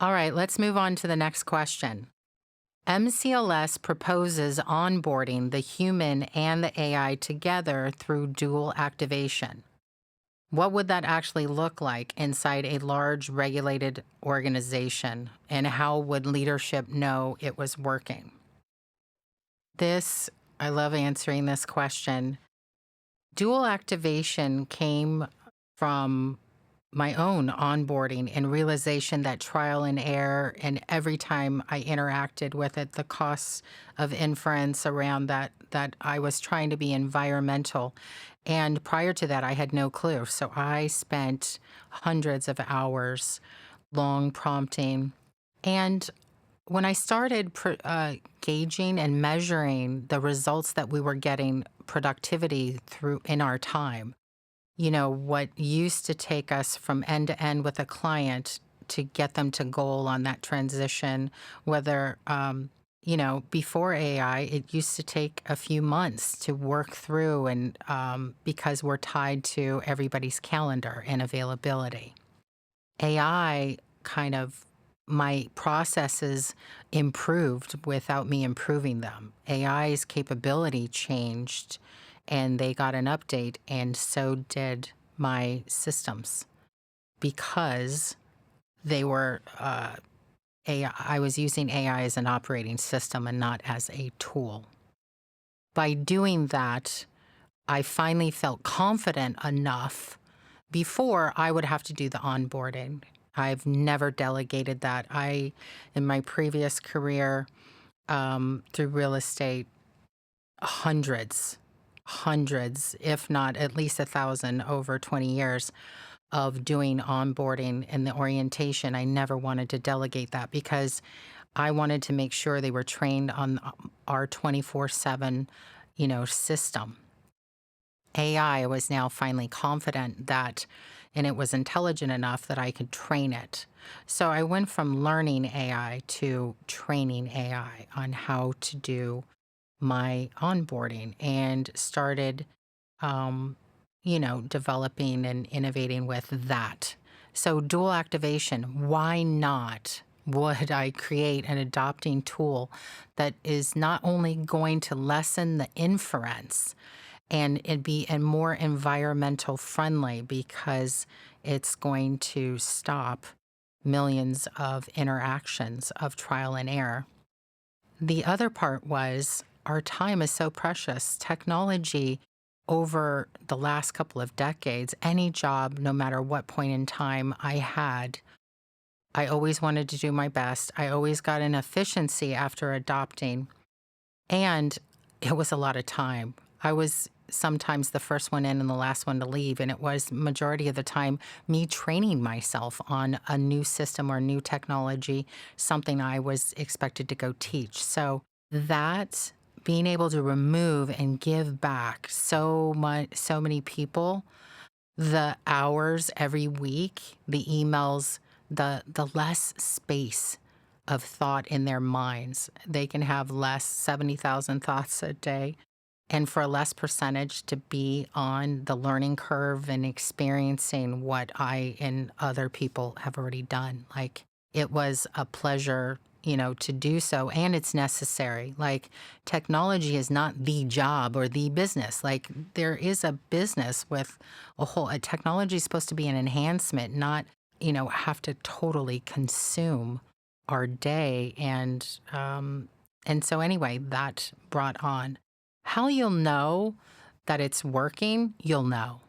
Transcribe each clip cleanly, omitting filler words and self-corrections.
All right, let's move on to the next question. MCLS proposes onboarding the human and the AI together through dual activation. What would that actually look like inside a large regulated organization, and how would leadership know it was working? This, I love answering this question. Dual activation came from my own onboarding and realization that trial and error, and every time I interacted with it, the costs of inference around that I was trying to be environmental. And prior to that, I had no clue. So I spent hundreds of hours long prompting. And when I started gauging and measuring the results that we were getting productivity through in our time, what used to take us from end to end with a client to get them to goal on that transition, whether, before AI, it used to take a few months to work through, and because we're tied to everybody's calendar and availability. AI kind of, my processes improved without me improving them. AI's capability changed and they got an update, and so did my systems because they were AI. I was using AI as an operating system and not as a tool. By doing that, I finally felt confident enough. Before, I would have to do the onboarding. I've never delegated that. In my previous career, through real estate, hundreds, hundreds, if not at least 1,000 over 20 years of doing onboarding and the orientation. I never wanted to delegate that because I wanted to make sure they were trained on our 24/7, system. AI was now finally confident that, and it was intelligent enough that I could train it. So I went from learning AI to training AI on how to do my onboarding and started, developing and innovating with that. So dual activation, why not? Would I create an adopting tool that is not only going to lessen the inference and it be and more environmental friendly because it's going to stop millions of interactions of trial and error. The other part was our time is so precious. Technology over the last couple of decades, any job, no matter what point in time I had, I always wanted to do my best. I always got an efficiency after adopting, and it was a lot of time. I was sometimes the first one in and the last one to leave, and it was majority of the time me training myself on a new system or new technology, something I was expected to go teach. So that being able to remove and give back so many people the hours every week, the emails, the less space of thought in their minds. They can have less 70,000 thoughts a day, and for a less percentage to be on the learning curve and experiencing what I and other people have already done. Like, it was a pleasure, to do so, and it's necessary. Like, technology is not the job or the business. Like, there is a business with a technology is supposed to be an enhancement, not, have to totally consume our day. And so anyway, that brought on. How you'll know that it's working, you'll know.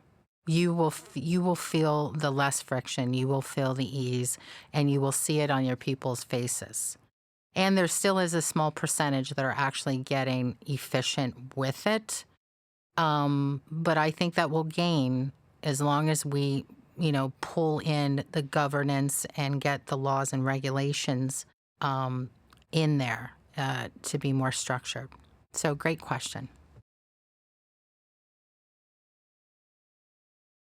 You will feel the less friction, you will feel the ease, and you will see it on your people's faces. And there still is a small percentage that are actually getting efficient with it. But I think that will gain as long as we, pull in the governance and get the laws and regulations in there to be more structured. So, great question.